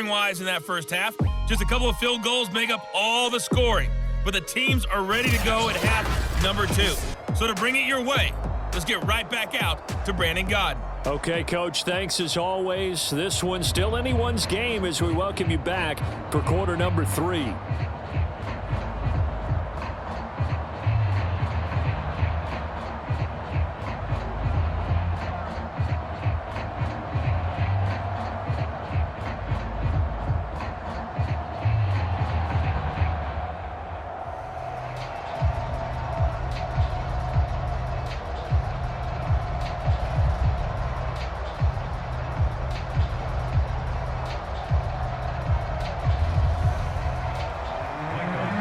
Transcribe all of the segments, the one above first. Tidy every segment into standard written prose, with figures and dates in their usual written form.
scoring-wise in that first half. Just a couple of field goals make up all the scoring. But the teams are ready to go at half number 2. So to bring it your way, let's get right back out to Brandon Godden. Okay, Coach, thanks as always. This one's still anyone's game as we welcome you back for quarter number 3.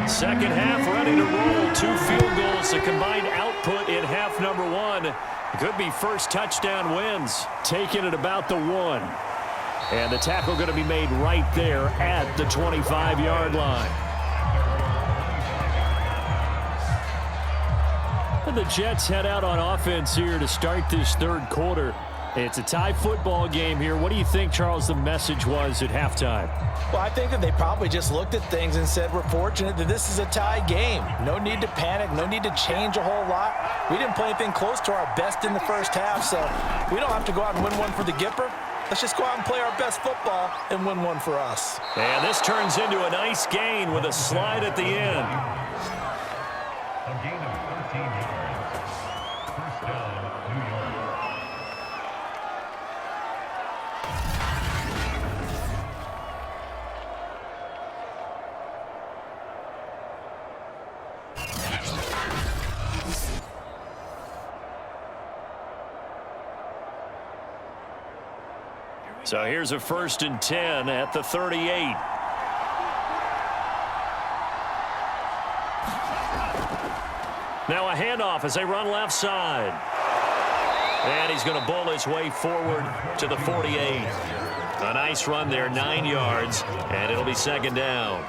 Second half ready to roll. 2 field goals, the combined output in half number 1. Could be first touchdown wins. Taking it about the 1. And the tackle going to be made right there at the 25-yard line. And the Jets head out on offense here to start this third quarter. It's a tie football game here. What do you think, Charles, the message was at halftime? Well, I think that they probably just looked at things and said, we're fortunate that this is a tie game. No need to panic. No need to change a whole lot. We didn't play anything close to our best in the first half, so we don't have to go out and win one for the Gipper. Let's just go out and play our best football and win one for us. And this turns into a nice gain with a slide at the end. A gain of 13 yards. First down, New York. So here's a 1st and 10 at the 38. Now a handoff as they run left side. And he's going to bull his way forward to the 48. A nice run there, 9 yards, and it'll be second down.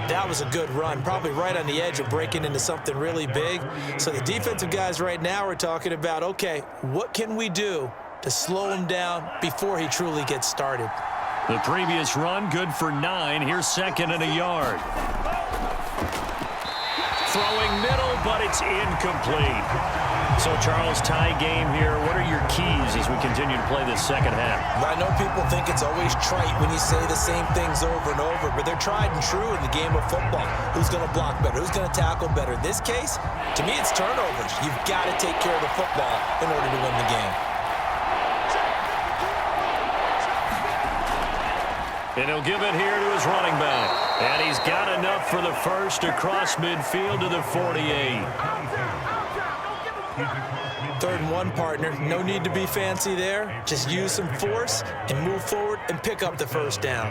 That was a good run, probably right on the edge of breaking into something really big. So the defensive guys right now are talking about, okay, what can we do to slow him down before he truly gets started? The previous run, good for 9. Here's second and a yard. Throwing middle, but it's incomplete. So, Charles, tie game here. What are your keys as we continue to play this second half? I know people think it's always trite when you say the same things over and over, but they're tried and true in the game of football. Who's going to block better? Who's going to tackle better? In this case, to me, it's turnovers. You've got to take care of the football in order to win the game. And he'll give it here to his running back. And he's got enough for the first across midfield to the 48. 3rd and 1, partner. No need to be fancy there. Just use some force and move forward and pick up the first down.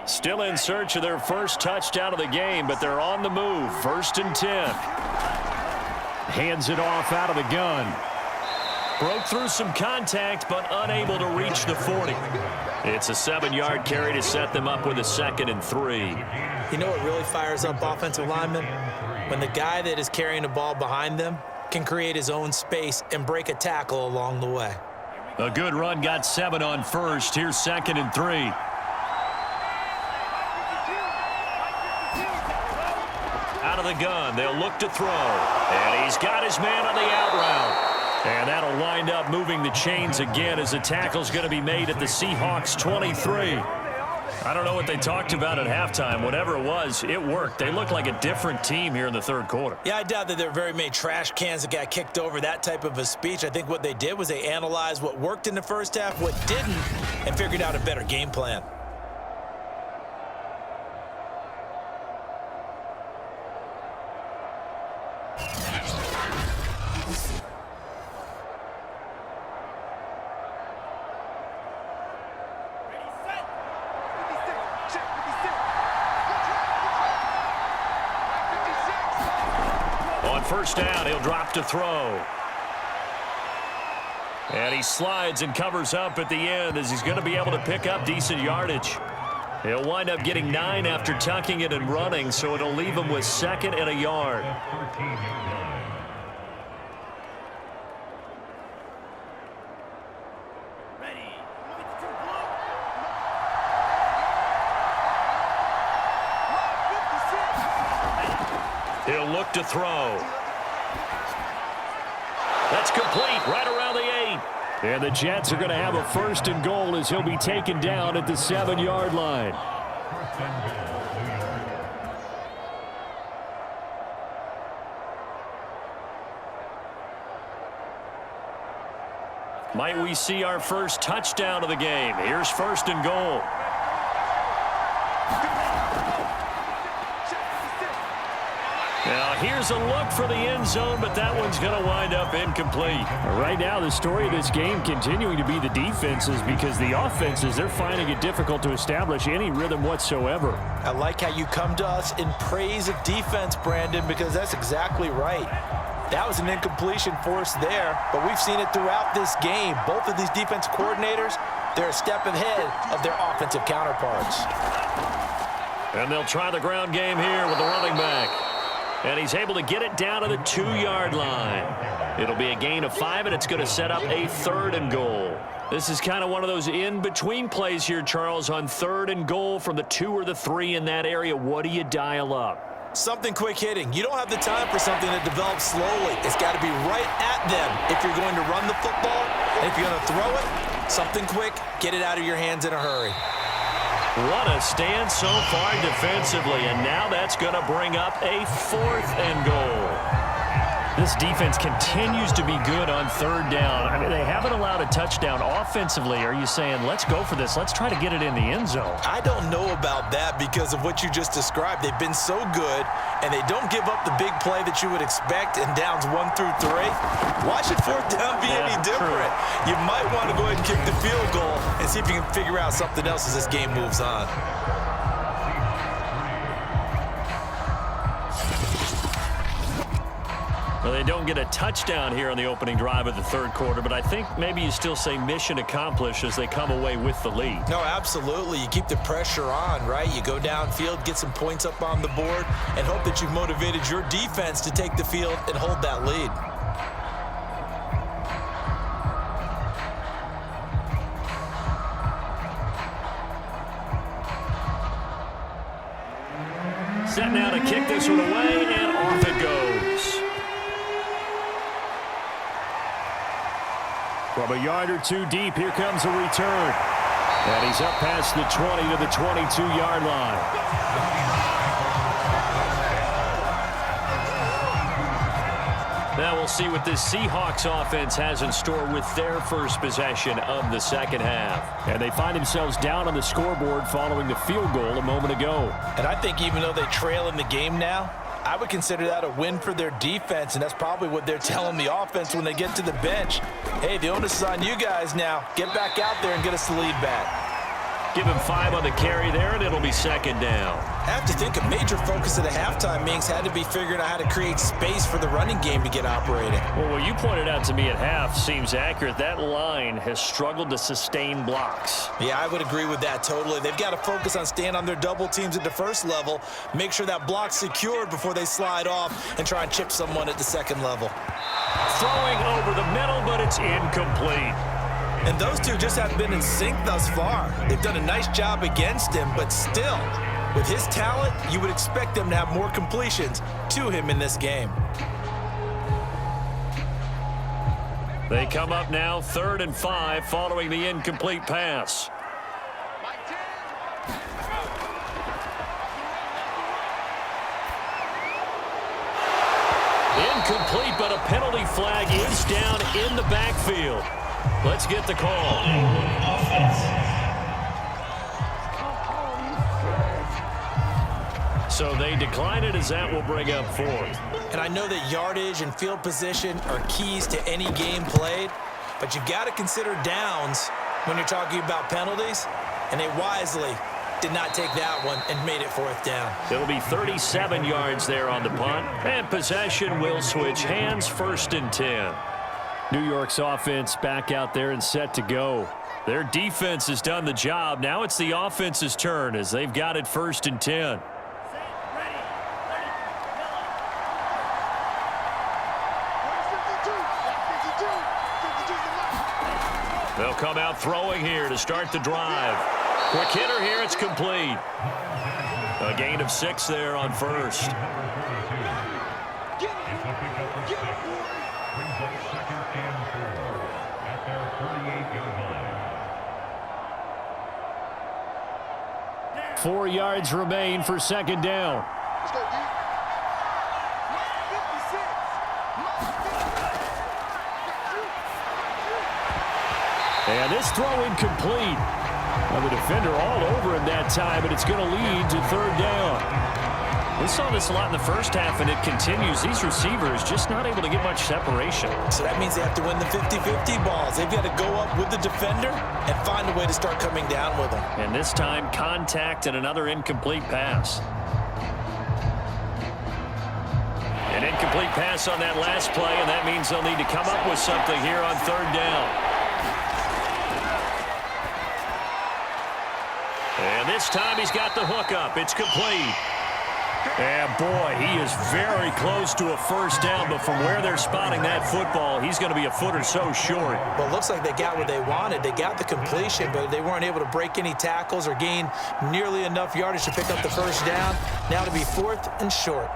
Still in search of their first touchdown of the game, but they're on the move. 1st and 10. Hands it off out of the gun. Broke through some contact, but unable to reach the 40. It's a 7-yard carry to set them up with a 2nd and 3. You know what really fires up offensive linemen? When the guy that is carrying the ball behind them can create his own space and break a tackle along the way. A good run, got 7 on first. Here's 2nd and 3. Out of the gun, they'll look to throw. And he's got his man on the out route. And that'll wind up moving the chains again as the tackle's going to be made at the Seahawks 23. I don't know what they talked about at halftime. Whatever it was, it worked. They look like a different team here in the third quarter. Yeah, I doubt that there are very many trash cans that got kicked over, that type of a speech. I think what they did was they analyzed what worked in the first half, what didn't, and figured out a better game plan. On first down, he'll drop to throw. And he slides and covers up at the end as he's going to be able to pick up decent yardage. He'll wind up getting 9 after tucking it and running, so it'll leave him with 2nd and a yard. 13-yard line. He'll look to throw. That's complete right around the 8. And the Jets are going to have a 1st and goal as he'll be taken down at the 7-yard line. 1st and goal, New York. Might we see our first touchdown of the game? Here's 1st and goal. Now, here's a look for the end zone, but that one's going to wind up incomplete. Right now, the story of this game continuing to be the defenses, because the offenses, they're finding it difficult to establish any rhythm whatsoever. I like how you come to us in praise of defense, Brandon, because that's exactly right. That was an incompletion forced there, but we've seen it throughout this game. Both of these defense coordinators, they're a step ahead of their offensive counterparts. And they'll try the ground game here with the running back. And he's able to get it down to the 2-yard line. It'll be a gain of 5, and it's going to set up a 3rd and goal. This is kind of one of those in-between plays here, Charles, on 3rd and goal from the 2 or the 3 in that area. What do you dial up? Something quick hitting. You don't have the time for something that develops slowly. It's got to be right at them if you're going to run the football. And if you're going to throw it, something quick, get it out of your hands in a hurry. What a stand so far defensively, and now that's going to bring up a 4th and goal. This defense continues to be good on 3rd down. I mean, they haven't allowed a touchdown offensively. Are you saying, let's go for this, let's try to get it in the end zone? I don't know about that because of what you just described. They've been so good, and they don't give up the big play that you would expect in downs 1 through 3. Why should 4th down be any different? True. You might want to go ahead and kick the field goal and see if you can figure out something else as this game moves on. Well, they don't get a touchdown here on the opening drive of the 3rd quarter, but I think maybe you still say mission accomplished as they come away with the lead. No, absolutely. You keep the pressure on, right? You go downfield, get some points up on the board, and hope that you've motivated your defense to take the field and hold that lead. Set now to kick this one away, and off it goes. From a yard or 2 deep, here comes a return. And he's up past the 20 to the 22-yard line. Now we'll see what this Seahawks offense has in store with their first possession of the 2nd half. And they find themselves down on the scoreboard following the field goal a moment ago. And I think even though they trail in the game now, I would consider that a win for their defense, and that's probably what they're telling the offense when they get to the bench. Hey, the onus is on you guys now. Get back out there and get us the lead back. Give him 5 on the carry there, and it'll be 2nd down. I have to think a major focus of the halftime meetings had to be figuring out how to create space for the running game to get operating. Well, what you pointed out to me at half seems accurate. That line has struggled to sustain blocks. Yeah, I would agree with that totally. They've got to focus on staying on their double teams at the 1st level, make sure that block's secured before they slide off and try and chip someone at the 2nd level. Throwing over the middle, but it's incomplete. And those two just haven't been in sync thus far. They've done a nice job against him, but still, with his talent, you would expect them to have more completions to him in this game. They come up now 3rd and 5 following the incomplete pass. Incomplete, but a penalty flag is down in the backfield. Let's get the call. So they decline it as that will bring up 4th. And I know that yardage and field position are keys to any game played, but you've got to consider downs when you're talking about penalties, and they wisely did not take that one and made it 4th down. It'll be 37 yards there on the punt, and possession will switch hands, 1st and 10. New York's offense back out there and set to go. Their defense has done the job. Now it's the offense's turn as they've got it 1st and 10. They'll come out throwing here to start the drive. Quick hitter here. It's complete. A gain of 6 there on 1st. Brings up 2nd and 4 at their 38-yard line. 4 yards remain for 2nd down. And this throw incomplete. Well, the defender all over him that time, but it's going to lead to 3rd down. We saw this a lot in the first half, and it continues. These receivers just not able to get much separation. So that means they have to win the 50-50 balls. They've got to go up with the defender and find a way to start coming down with them. And this time, contact and another incomplete pass. An incomplete pass on that last play, and that means they'll need to come up with something here on 3rd down. And this time he's got the hook up. It's complete. And boy, he is very close to a 1st down, but from where they're spotting that football, he's going to be a foot or so short. Well, it looks like they got what they wanted. They got the completion, but they weren't able to break any tackles or gain nearly enough yardage to pick up the 1st down. Now to be 4th and short.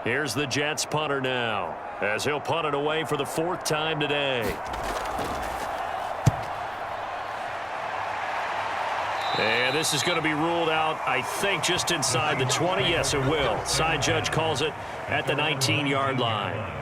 Here's the Jets punter now, as he'll punt it away for the 4th time today. And this is going to be ruled out, I think, just inside the 20. Yes, it will. Side judge calls it at the 19-yard line.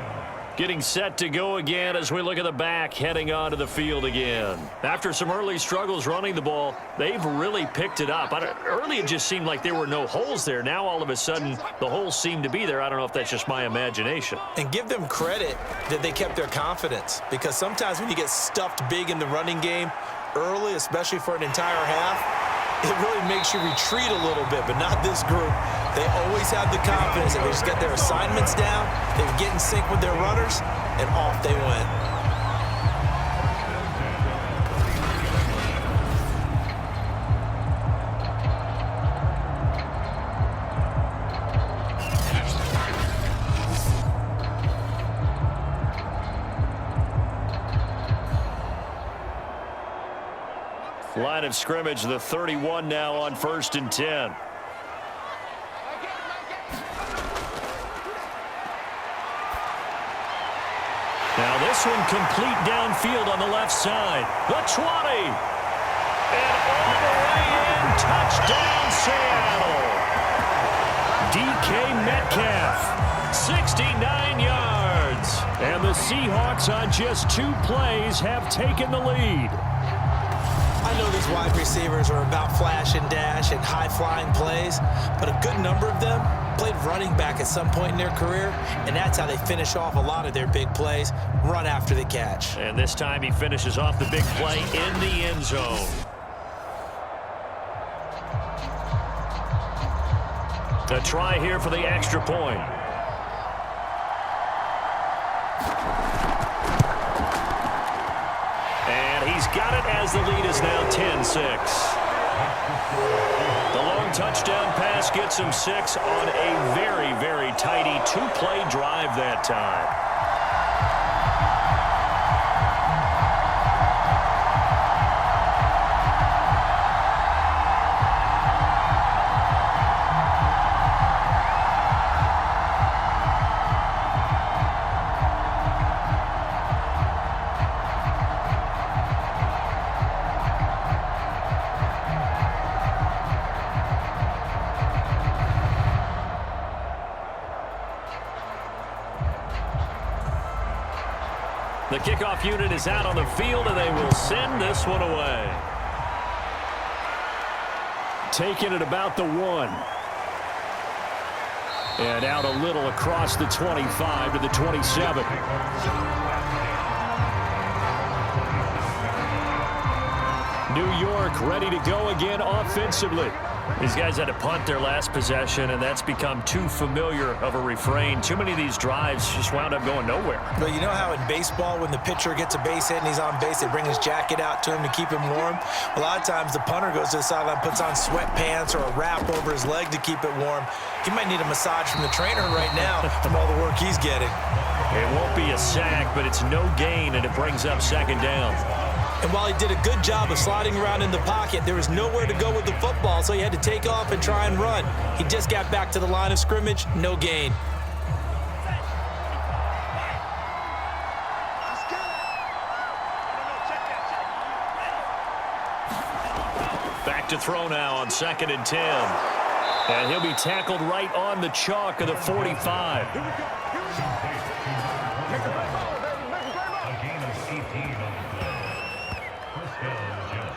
Getting set to go again as we look at the back heading onto the field again. After some early struggles running the ball, they've really picked it up. Early it just seemed like there were no holes there. Now all of a sudden the holes seem to be there. I don't know if that's just my imagination. And give them credit that they kept their confidence, because sometimes when you get stuffed big in the running game early, especially for an entire half, it really makes you retreat a little bit, but not this group. They always have the confidence that they just got their assignments down, they would get in sync with their runners, and off they went. Line of scrimmage, the 31 now on 1st and 10. Now this one complete downfield on the left side. The 20. And all the way in. Touchdown, Seattle. DK Metcalf, 69 yards. And the Seahawks on just 2 plays have taken the lead. I know these wide receivers are about flash and dash and high-flying plays, but a good number of them played running back at some point in their career, and that's how they finish off a lot of their big plays, run after the catch. And this time he finishes off the big play in the end zone. A try here for the extra point. He's got it as the lead is now 10-6. The long touchdown pass gets him 6 on a very, very tidy 2-play drive that time. The kickoff unit is out on the field, and they will send this one away. Taking it about the 1. And out a little across the 25 to the 27. New York ready to go again offensively. These guys had to punt their last possession, and that's become too familiar of a refrain. Too many of these drives just wound up going nowhere. But you know how in baseball, when the pitcher gets a base hit and he's on base, they bring his jacket out to him to keep him warm? A lot of times the punter goes to the sideline, puts on sweatpants or a wrap over his leg to keep it warm. He might need a massage from the trainer right now from all the work he's getting. It won't be a sack, but it's no gain, and it brings up second down. And while he did a good job of sliding around in the pocket, there was nowhere to go with the football, so he had to take off and try and run. He just got back to the line of scrimmage, no gain. Back to throw now on 2nd and 10. And he'll be tackled right on the chalk of the 45. A gain of 18 on the play. First down, Jets.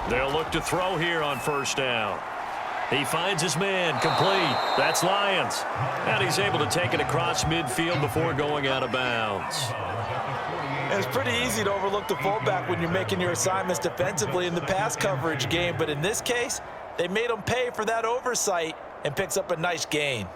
They'll look to throw here on 1st down. He finds his man, complete. That's Lyons. And he's able to take it across midfield before going out of bounds. And it's pretty easy to overlook the fullback when you're making your assignments defensively in the pass coverage game, but in this case, they made him pay for that oversight and picks up a nice gain.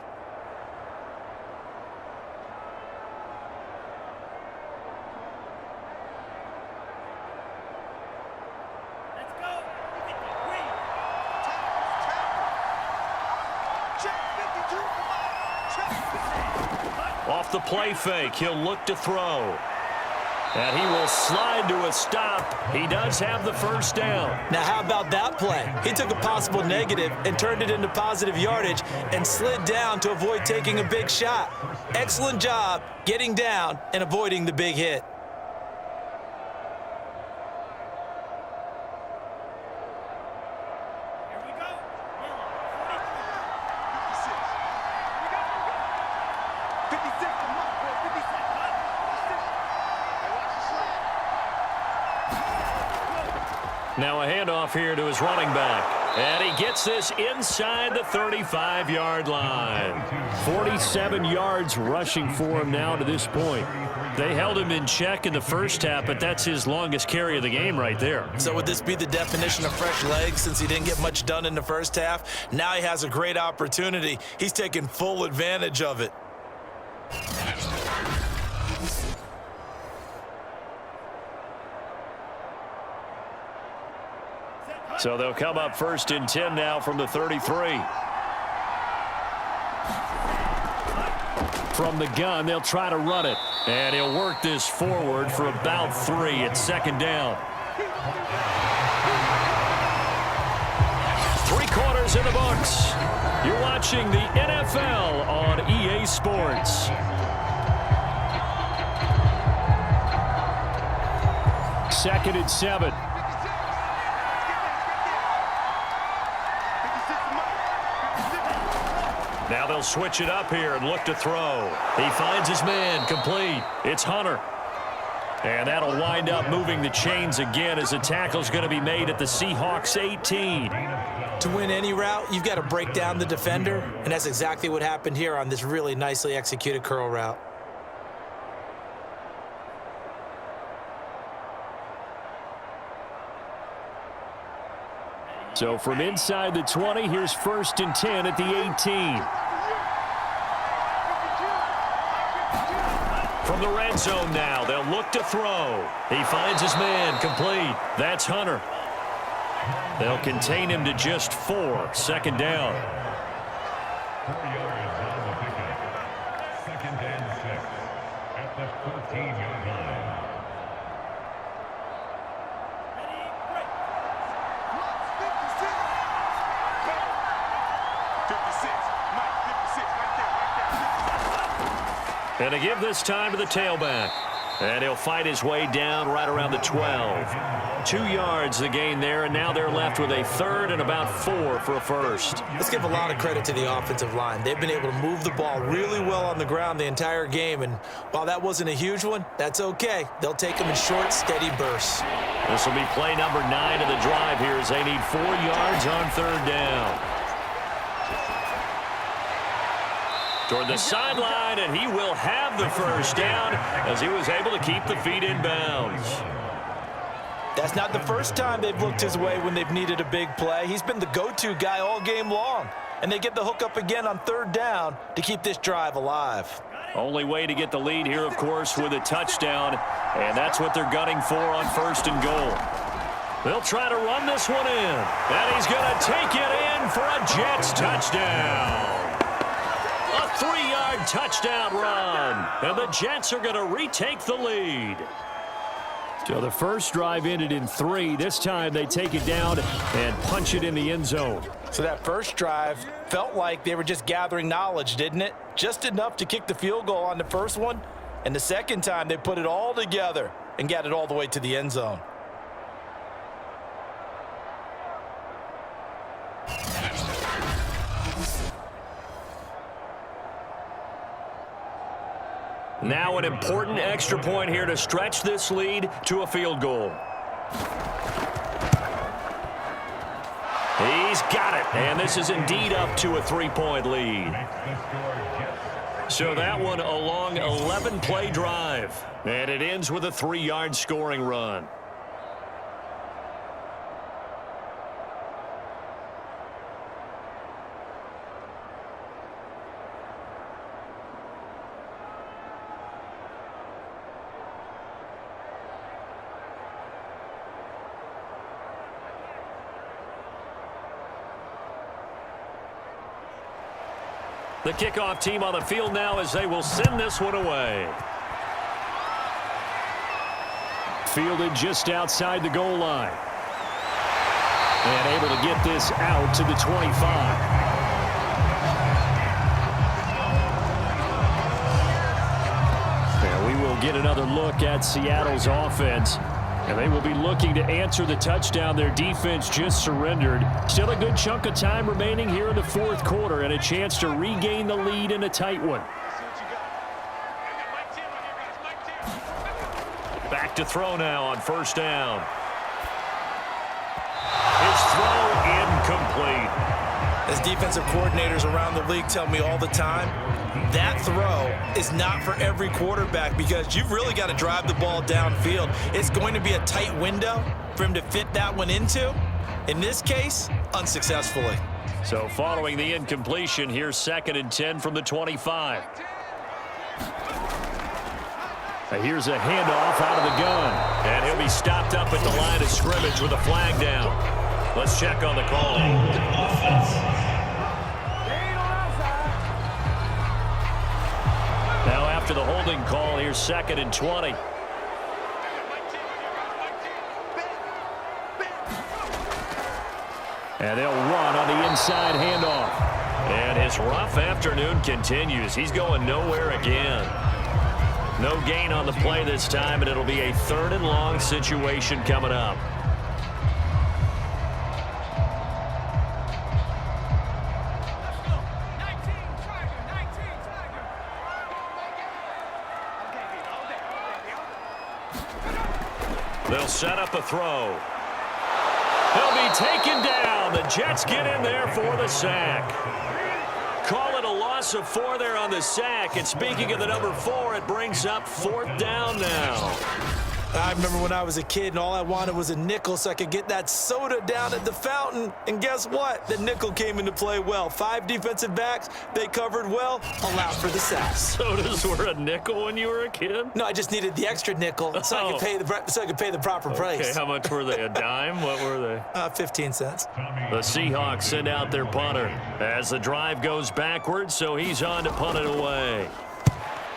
Off the play fake, he'll look to throw. And he will slide to a stop. He does have the 1st down. Now, how about that play? He took a possible negative and turned it into positive yardage and slid down to avoid taking a big shot. Excellent job getting down and avoiding the big hit. Now a handoff here to his running back. And he gets this inside the 35-yard line. 47 yards rushing for him now to this point. They held him in check in the first half, but that's his longest carry of the game right there. So would this be the definition of fresh legs since he didn't get much done in the first half? Now he has a great opportunity. He's taking full advantage of it. So they'll come up 1st and 10 now from the 33. From the gun, they'll try to run it. And he'll work this forward for about 3 at 2nd down. 3 quarters in the books. You're watching the NFL on EA Sports. 2nd and 7. Now they'll switch it up here and look to throw. He finds his man, complete. It's Hunter. And that'll wind up moving the chains again as the tackle's going to be made at the Seahawks 18. To win any route, you've got to break down the defender, and that's exactly what happened here on this really nicely executed curl route. So from inside the 20, here's 1st and 10 at the 18. From the red zone now, they'll look to throw. He finds his man, complete. That's Hunter. They'll contain him to just 4, 2nd down. 4 yards on the pickup. 2nd and 6 at the 14-yard line. And to give this time to the tailback. And he'll fight his way down right around the 12. 2 yards the gain there, and now they're left with a third and about 4 for a first. Let's give a lot of credit to the offensive line. They've been able to move the ball really well on the ground the entire game, and while that wasn't a huge one, that's okay. They'll take them in short, steady bursts. This will be play number 9 of the drive here as they need 4 yards on third down. Toward the sideline, and he will have the first down as he was able to keep the feet in bounds. That's not the first time they've looked his way when they've needed a big play. He's been the go-to guy all game long. And they get the hook up again on third down to keep this drive alive. Only way to get the lead here, of course, with a touchdown. And that's what they're gunning for on first and goal. They'll try to run this one in. And he's going to take it in for a Jets touchdown. A 3-yard touchdown run. And the Jets are going to retake the lead. So the first drive ended in 3. This time they take it down and punch it in the end zone. So that first drive felt like they were just gathering knowledge, didn't it? Just enough to kick the field goal on the first one. And the second time they put it all together and got it all the way to the end zone. Now an important extra point here to stretch this lead to a field goal. He's got it, and this is indeed up to a 3-point lead. So that one a long 11-play drive, and it ends with a 3-yard scoring run. The kickoff team on the field now as they will send this one away. Fielded just outside the goal line. And able to get this out to the 25. And we will get another look at Seattle's offense. And they will be looking to answer the touchdown their defense just surrendered. Still a good chunk of time remaining here in the fourth quarter and a chance to regain the lead in a tight one. Back to throw now on first down. His throw incomplete. As defensive coordinators around the league tell me all the time, that throw is not for every quarterback because you've really got to drive the ball downfield. It's going to be a tight window for him to fit that one into. In this case, unsuccessfully. So following the incompletion, here's 2nd and 10 from the 25. Now here's a handoff out of the gun. And he'll be stopped up at the line of scrimmage with a flag down. Let's check on the call. Now after the holding call, here's 2nd and 20. And they'll run on the inside handoff. And his rough afternoon continues. He's going nowhere again. No gain on the play this time, and it'll be a 3rd and long situation coming up. They'll set up a throw. He'll be taken down. The Jets get in there for the sack. Call it a loss of 4 there on the sack. And speaking of the number 4, it brings up 4th down now. I remember when I was a kid and all I wanted was a nickel so I could get that soda down at the fountain. And guess what? The nickel came into play well. 5 defensive backs, they covered well, allowed for the sack. Sodas were a nickel when you were a kid? No, I just needed the extra nickel so I could pay the proper price. Okay, how much were they? A dime? What were they? 15 cents. The Seahawks send out their punter as the drive goes backwards, so he's on to punt it away.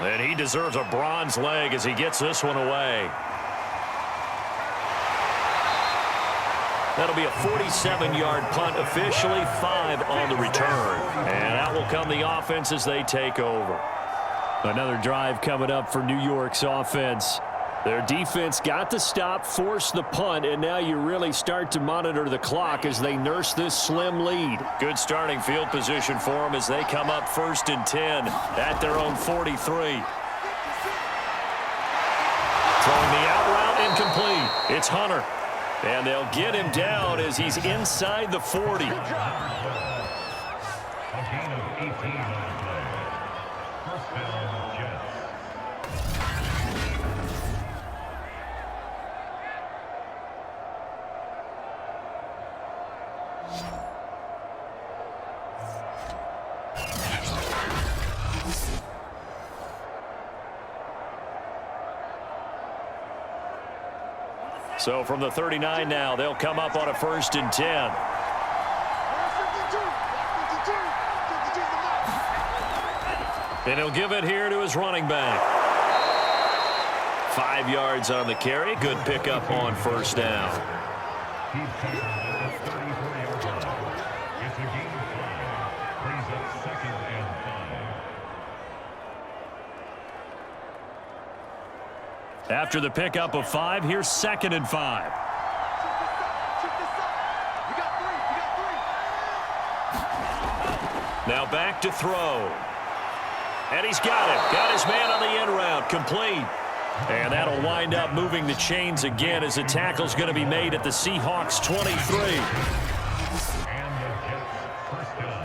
And he deserves a bronze leg as he gets this one away. That'll be a 47-yard punt, officially 5 on the return. And out will come the offense as they take over. Another drive coming up for New York's offense. Their defense got the stop, forced the punt, and now you really start to monitor the clock as they nurse this slim lead. Good starting field position for them as they come up 1st and 10 at their own 43. Throwing the out route incomplete. It's Hunter. And they'll get him down as he's inside the 40. A gain of 18 on the play. First down, Jets. So from the 39 now, they'll come up on a 1st and 10. And he'll give it here to his running back. 5 yards on the carry. Good pickup on 1st down. He's tackled at the 34-yard line. It's a gain of 5. Brings up 2nd and 5. After the pickup of 5, here's 2nd and 5. Now back to throw. And he's got him. Got his man on the end route. Complete. And that'll wind up moving the chains again as the tackle's going to be made at the Seahawks 23. And the Jets first down.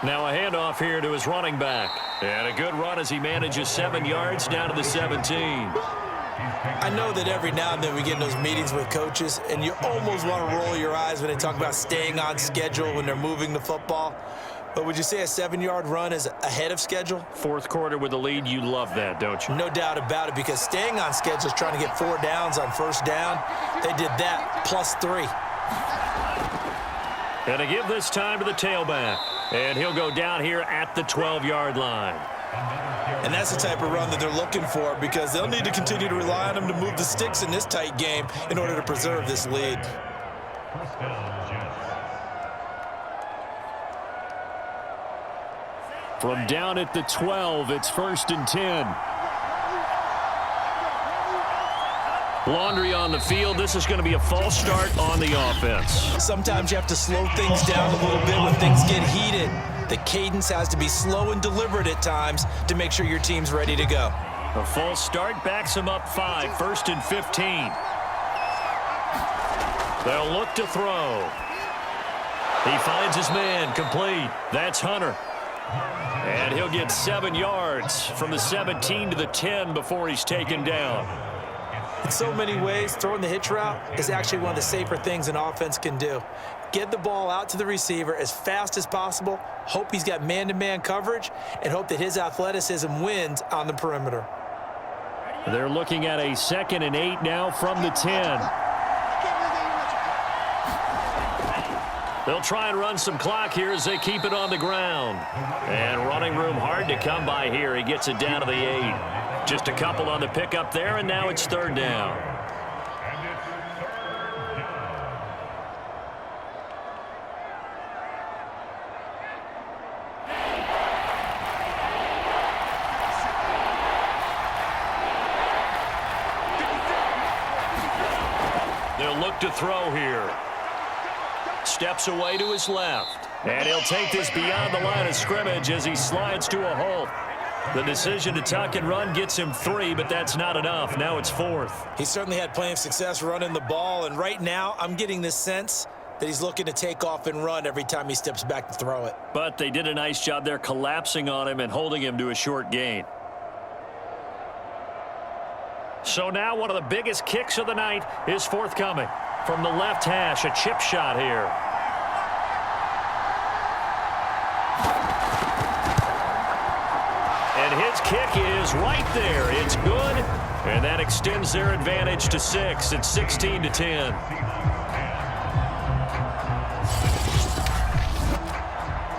Now a handoff here to his running back. And a good run as he manages 7 yards down to the 17. I know that every now and then we get in those meetings with coaches, and you almost want to roll your eyes when they talk about staying on schedule when they're moving the football. But would you say a 7-yard run is ahead of schedule? 4th quarter with the lead, you love that, don't you? No doubt about it, because staying on schedule is trying to get 4 downs on 1st down. They did that plus 3. And to give this time to the tailback. And he'll go down here at the 12-yard line. And that's the type of run that they're looking for, because they'll need to continue to rely on him to move the sticks in this tight game in order to preserve this lead. First down, Jets. From down at the 12, it's 1st and 10. Laundry on the field. This is going to be a false start on the offense. Sometimes you have to slow things down a little bit when things get heated. The cadence has to be slow and deliberate at times to make sure your team's ready to go. A false start backs him up 5, 1st and 15. They'll look to throw. He finds his man, complete. That's Hunter. And he'll get 7 yards from the 17 to the 10 before he's taken down. In so many ways, throwing the hitch route is actually one of the safer things an offense can do. Get the ball out to the receiver as fast as possible, hope he's got man-to-man coverage, and hope that his athleticism wins on the perimeter. They're looking at a 2nd and 8 now from the 10. They'll try and run some clock here as they keep it on the ground. And running room hard to come by here. He gets it down to the 8. Just a couple on the pickup there, and now it's 3rd down. And it's 3rd down. They'll look to throw here. Steps away to his left. And he'll take this beyond the line of scrimmage as he slides to a halt. The decision to tuck and run gets him 3, but that's not enough. Now it's 4th. He certainly had plenty of success running the ball, and right now I'm getting this sense that he's looking to take off and run every time he steps back to throw it. But they did a nice job there collapsing on him and holding him to a short gain. So now one of the biggest kicks of the night is forthcoming. From the left hash, a chip shot here. And his kick is right there. It's good, and that extends their advantage to 6. It's 16 to 10.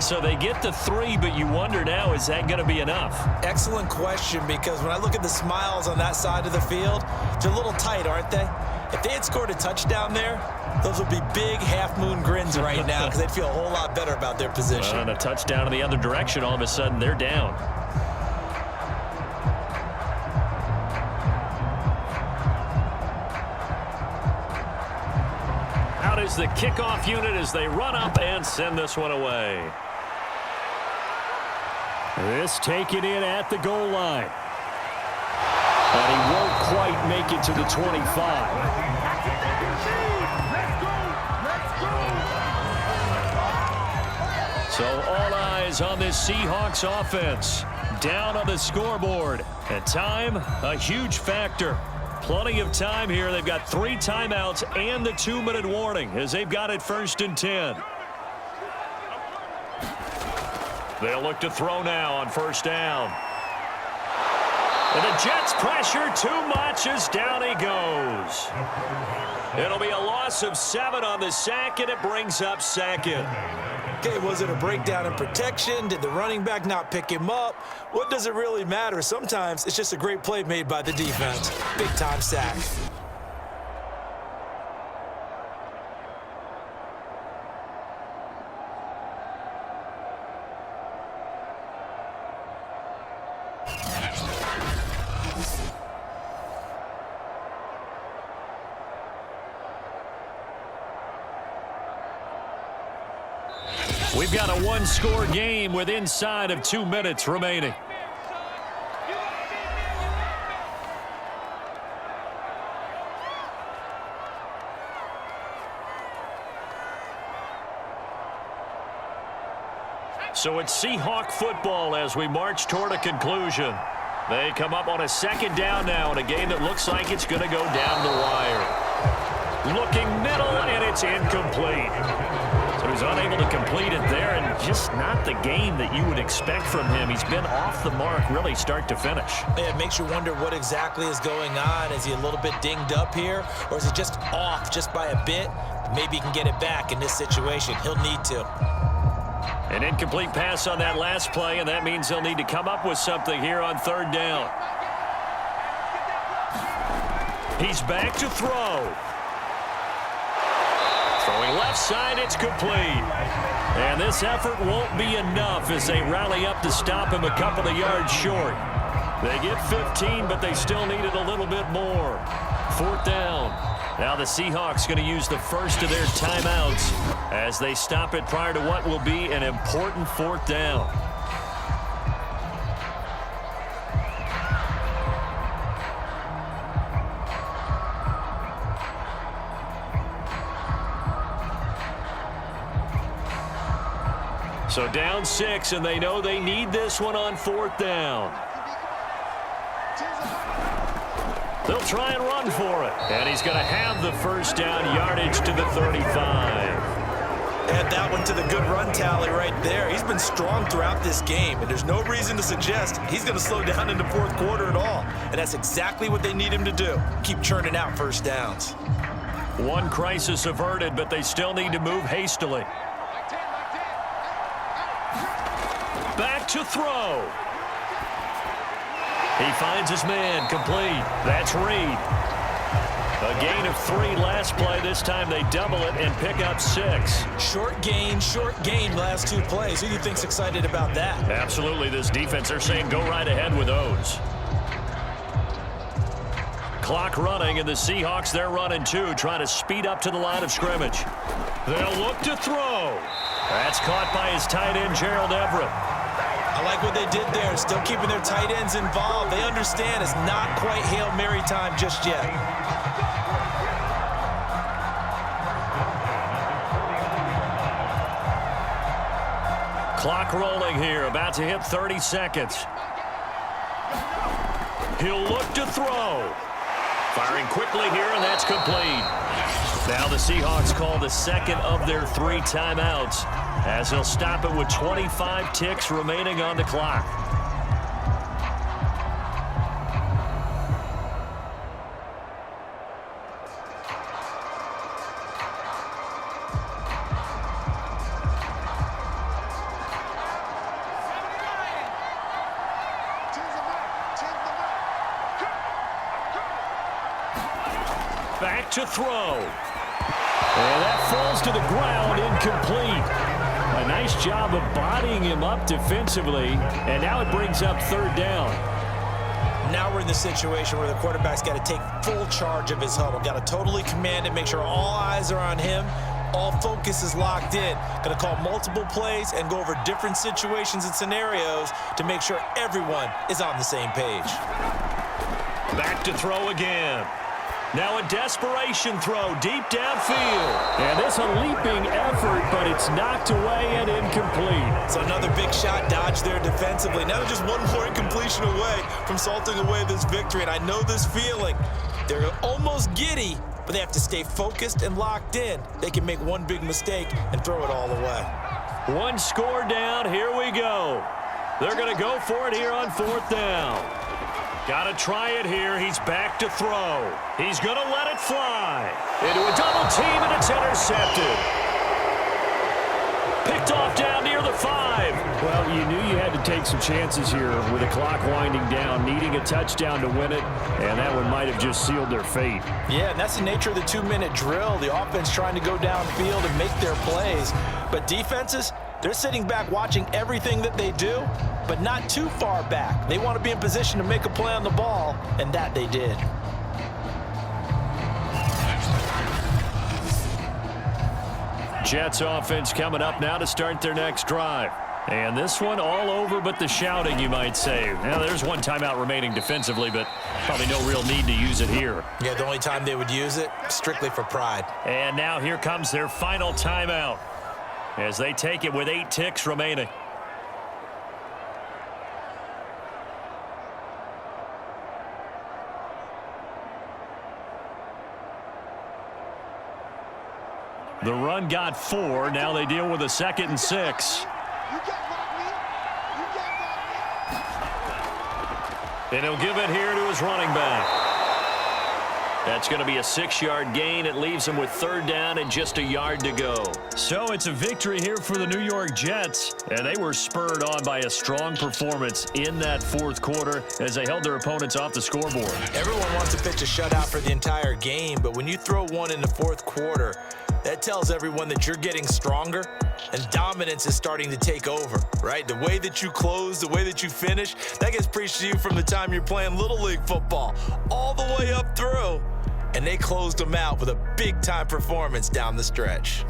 So they get the 3, but you wonder now, is that going to be enough? Excellent question, because when I look at the smiles on that side of the field, they're a little tight, aren't they? If they had scored a touchdown there, those would be big half-moon grins right now because they'd feel a whole lot better about their position. And a touchdown in the other direction, all of a sudden they're down. Out is the kickoff unit as they run up and send this one away. This taken in at the goal line. And he won't quite make it to the 25. So all eyes on this Seahawks offense. Down on the scoreboard. And time, a huge factor. Plenty of time here. They've got 3 timeouts and the 2-minute warning as they've got it 1st and 10. They'll look to throw now on 1st down. And the Jets pressure too much as down he goes. It'll be a loss of 7 on the sack, and it brings up 2nd. Okay, was it a breakdown in protection? Did the running back not pick him up? What does it really matter? Sometimes it's just a great play made by the defense. Big-time sack. We've got a 1-score game with inside of 2 minutes remaining. So it's Seahawk football as we march toward a conclusion. They come up on a 2nd down now in a game that looks like it's going to go down the wire. Looking middle, and it's incomplete. So he's unable to complete it there, and just not the game that you would expect from him. He's been off the mark really start to finish. Yeah, it makes you wonder what exactly is going on. Is he a little bit dinged up here, or is he just off just by a bit? Maybe he can get it back in this situation. He'll need to. An incomplete pass on that last play, and that means they'll need to come up with something here on 3rd down. He's back to throw. Throwing left side, it's complete. And this effort won't be enough as they rally up to stop him a couple of yards short. They get 15, but they still need it a little bit more. 4th down. Now the Seahawks going to use the first of their timeouts as they stop it prior to what will be an important 4th down. So down 6, and they know they need this one on 4th down. They'll try and run for it. And he's going to have the 1st down, yardage to the 35. Add that one to the good run tally right there. He's been strong throughout this game, and there's no reason to suggest he's going to slow down in the 4th quarter at all. And that's exactly what they need him to do. Keep churning out 1st downs. One crisis averted, but they still need to move hastily. Back to throw. He finds his man, complete. That's Reed. A gain of 3 last play. This time they double it and pick up 6. Short gain last 2 plays. Who do you think's excited about that? Absolutely, this defense, they're saying go right ahead with those. Clock running, and the Seahawks, they're running too, trying to speed up to the line of scrimmage. They'll look to throw. That's caught by his tight end, Gerald Everett. I like what they did there, still keeping their tight ends involved. They understand it's not quite Hail Mary time just yet. Clock rolling here, about to hit 30 seconds. He'll look to throw. Firing quickly here, and that's complete. Now the Seahawks call the 2nd of their 3 timeouts as they'll stop it with 25 ticks remaining on the clock. to throw. And that falls to the ground, incomplete. A nice job of bodying him up defensively, and now it brings up third down. Now we're in the situation where the quarterback's got to take full charge of his huddle. Got to totally command it, make sure all eyes are on him. All focus is locked in. Going to call multiple plays and go over different situations and scenarios to make sure everyone is on the same page. Back to throw again. Now a desperation throw deep downfield. And this a leaping effort, but it's knocked away and incomplete. So another big shot dodged there defensively. Now they're just one more incompletion away from salting away this victory. And I know this feeling. They're almost giddy, but they have to stay focused and locked in. They can make one big mistake and throw it all away. One score down. Here we go. They're going to go for it here on fourth down. Got to try it here. He's back to throw. He's going to let it fly. Into a double team, and it's intercepted. Picked off down near the 5. Well, you knew you had to take some chances here with the clock winding down, needing a touchdown to win it, and that one might have just sealed their fate. Yeah, and that's the nature of the 2-minute drill. The offense trying to go downfield and make their plays. But defenses, they're sitting back watching everything that they do, but not too far back. They want to be in position to make a play on the ball, and that they did. Jets offense coming up now to start their next drive. And this one all over but the shouting, you might say. Now, there's one timeout remaining defensively, but probably no real need to use it here. Yeah, the only time they would use it, strictly for pride. And now here comes their final timeout as they take it with 8 ticks remaining. The run got 4. Now they deal with a 2nd and 6. And he'll give it here to his running back. That's going to be a 6-yard gain. It leaves him with third down and just a yard to go. So it's a victory here for the New York Jets. And they were spurred on by a strong performance in that fourth quarter as they held their opponents off the scoreboard. Everyone wants to pitch a shutout for the entire game, but when you throw one in the fourth quarter, that tells everyone that you're getting stronger and dominance is starting to take over, right? The way that you close, the way that you finish, that gets preached to you from the time you're playing Little League football all the way up through. And they closed them out with a big-time performance down the stretch.